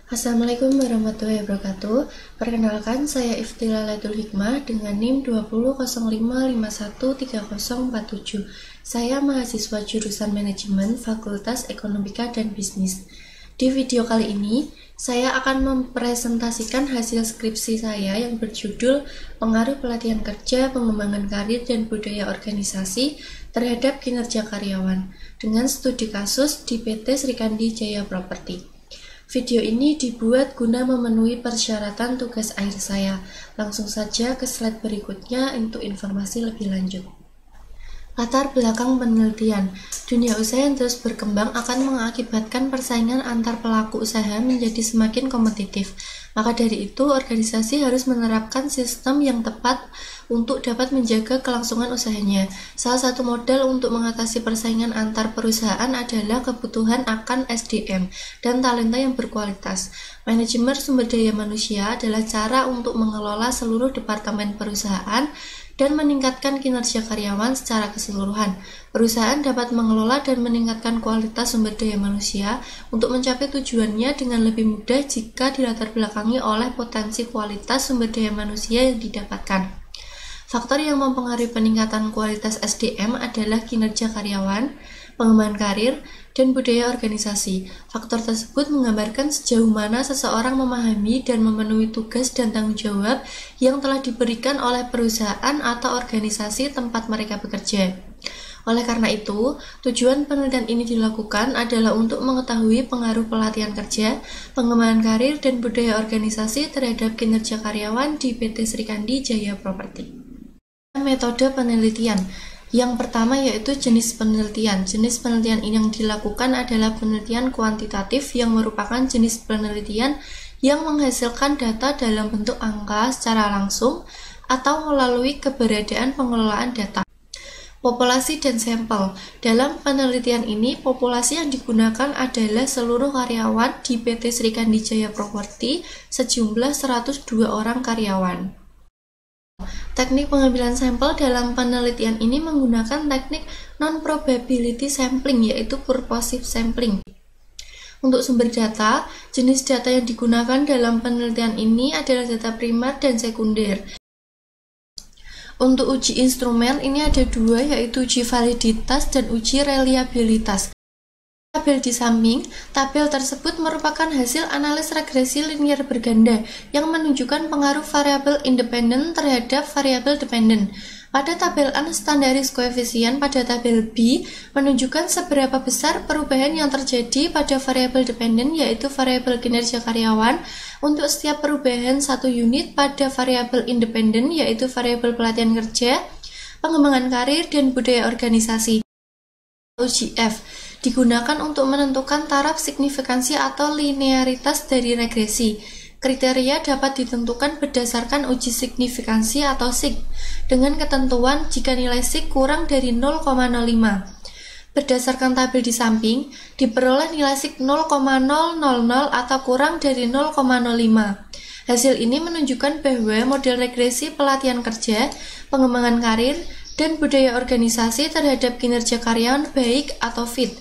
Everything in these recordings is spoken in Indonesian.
Assalamualaikum warahmatullahi wabarakatuh. Perkenalkan, saya Iftila Latul Hikmah dengan NIM 2005513047. Saya mahasiswa jurusan Manajemen Fakultas Ekonomika dan Bisnis. Di video kali ini, saya akan mempresentasikan hasil skripsi saya yang berjudul Pengaruh Pelatihan Kerja, Pengembangan Karir, dan Budaya Organisasi terhadap Kinerja Karyawan dengan studi kasus di PT Srikandi Jaya Property. Video ini dibuat guna memenuhi persyaratan tugas akhir saya. Langsung saja ke slide berikutnya untuk informasi lebih lanjut. Latar belakang penelitian. Dunia usaha yang terus berkembang akan mengakibatkan persaingan antar pelaku usaha menjadi semakin kompetitif. Maka dari itu, organisasi harus menerapkan sistem yang tepat untuk dapat menjaga kelangsungan usahanya. Salah satu modal untuk mengatasi persaingan antar perusahaan adalah kebutuhan akan SDM dan talenta yang berkualitas. Manajemen sumber daya manusia adalah cara untuk mengelola seluruh departemen perusahaan dan meningkatkan kinerja karyawan secara keseluruhan. Perusahaan dapat mengelola dan meningkatkan kualitas sumber daya manusia untuk mencapai tujuannya dengan lebih mudah jika dilatar belakangi oleh potensi kualitas sumber daya manusia yang didapatkan. Faktor yang mempengaruhi peningkatan kualitas SDM adalah kinerja karyawan, pengembangan karir, dan budaya organisasi. Faktor tersebut menggambarkan sejauh mana seseorang memahami dan memenuhi tugas dan tanggung jawab yang telah diberikan oleh perusahaan atau organisasi tempat mereka bekerja. Oleh karena itu, tujuan penelitian ini dilakukan adalah untuk mengetahui pengaruh pelatihan kerja, pengembangan karir, dan budaya organisasi terhadap kinerja karyawan di PT Srikandi Jaya Property. Metode penelitian. Yang pertama yaitu jenis penelitian. Jenis penelitian yang dilakukan adalah penelitian kuantitatif yang merupakan jenis penelitian yang menghasilkan data dalam bentuk angka secara langsung atau melalui keberadaan pengelolaan data. Populasi dan sampel. Dalam penelitian ini, populasi yang digunakan adalah seluruh karyawan di PT Srikandi Jaya Property sejumlah 102 orang karyawan. Teknik pengambilan sampel dalam penelitian ini menggunakan teknik non-probability sampling, yaitu purposive sampling. Untuk sumber data, jenis data yang digunakan dalam penelitian ini adalah data primer dan sekunder. Untuk uji instrumen, ini ada dua, yaitu uji validitas dan uji reliabilitas. Tabel di samping, tabel tersebut merupakan hasil analis regresi linier berganda yang menunjukkan pengaruh variabel independen terhadap variabel dependen. Pada tabel unstandaris koefisien pada tabel B menunjukkan seberapa besar perubahan yang terjadi pada variabel dependen, yaitu variabel kinerja karyawan, untuk setiap perubahan 1 unit pada variabel independen, yaitu variabel pelatihan kerja, pengembangan karir, dan budaya organisasi. Uji F digunakan untuk menentukan taraf signifikansi atau linearitas dari regresi. Kriteria dapat ditentukan berdasarkan uji signifikansi atau SIG dengan ketentuan jika nilai SIG kurang dari 0,05. Berdasarkan tabel di samping, diperoleh nilai SIG 0,000 atau kurang dari 0,05. Hasil ini menunjukkan bahwa model regresi pelatihan kerja, pengembangan karir, dan budaya organisasi terhadap kinerja karyawan baik atau fit.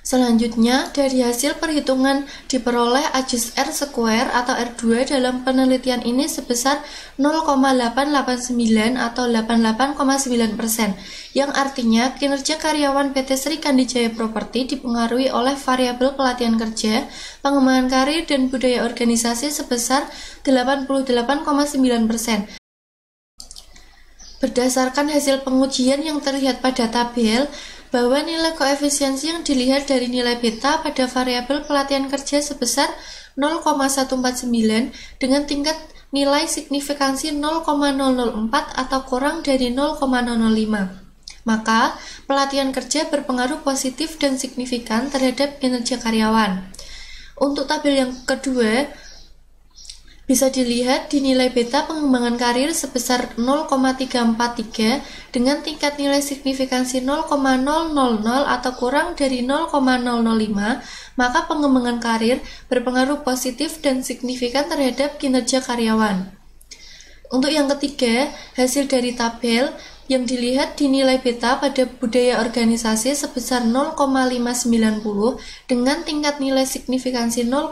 Selanjutnya, dari hasil perhitungan diperoleh AJUS R square atau R2 dalam penelitian ini sebesar 0,889 atau 88,9%, yang artinya kinerja karyawan PT Srikandi Jaya Property dipengaruhi oleh variabel pelatihan kerja, pengembangan karir, dan budaya organisasi sebesar 88,9%. Berdasarkan hasil pengujian yang terlihat pada tabel, bahwa nilai koefisiensi yang dilihat dari nilai beta pada variabel pelatihan kerja sebesar 0,149 dengan tingkat nilai signifikansi 0,004 atau kurang dari 0,005. Maka, pelatihan kerja berpengaruh positif dan signifikan terhadap kinerja karyawan. Untuk tabel yang kedua, bisa dilihat di nilai beta pengembangan karir sebesar 0,343 dengan tingkat nilai signifikansi 0,000 atau kurang dari 0,005, maka pengembangan karir berpengaruh positif dan signifikan terhadap kinerja karyawan. Untuk yang ketiga, hasil dari tabel Yang dilihat di nilai beta pada budaya organisasi sebesar 0,590 dengan tingkat nilai signifikansi 0,000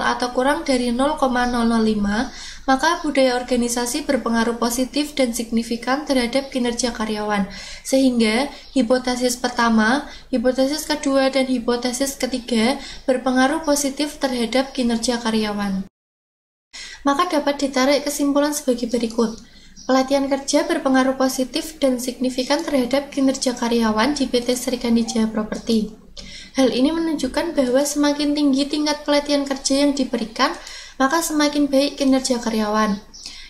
atau kurang dari 0,005, maka budaya organisasi berpengaruh positif dan signifikan terhadap kinerja karyawan. Sehingga hipotesis pertama, hipotesis kedua, dan hipotesis ketiga berpengaruh positif terhadap kinerja karyawan. Maka dapat ditarik kesimpulan sebagai berikut. Pelatihan kerja berpengaruh positif dan signifikan terhadap kinerja karyawan di PT Srikandi Jaya Property. Hal ini menunjukkan bahwa semakin tinggi tingkat pelatihan kerja yang diberikan, maka semakin baik kinerja karyawan.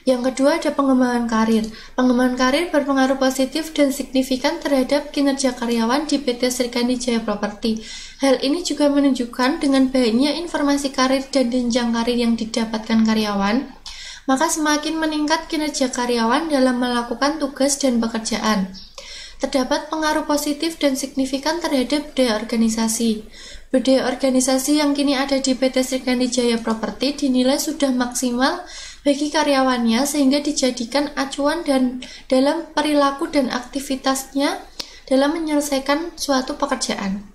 Yang kedua ada pengembangan karir. Pengembangan karir berpengaruh positif dan signifikan terhadap kinerja karyawan di PT Srikandi Jaya Property. Hal ini juga menunjukkan dengan baiknya informasi karir dan jenjang karir yang didapatkan karyawan, maka semakin meningkat kinerja karyawan dalam melakukan tugas dan pekerjaan. Terdapat pengaruh positif dan signifikan terhadap budaya organisasi. Budaya organisasi yang kini ada di PT Srikandi Jaya Property dinilai sudah maksimal bagi karyawannya sehingga dijadikan acuan dan dalam perilaku dan aktivitasnya dalam menyelesaikan suatu pekerjaan.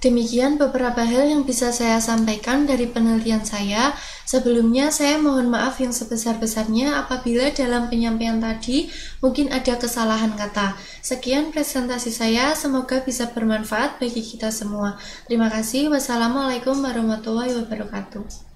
Demikian beberapa hal yang bisa saya sampaikan dari penelitian saya. Sebelumnya saya mohon maaf yang sebesar-besarnya apabila dalam penyampaian tadi mungkin ada kesalahan kata. Sekian presentasi saya, semoga bisa bermanfaat bagi kita semua. Terima kasih. Wassalamualaikum warahmatullahi wabarakatuh.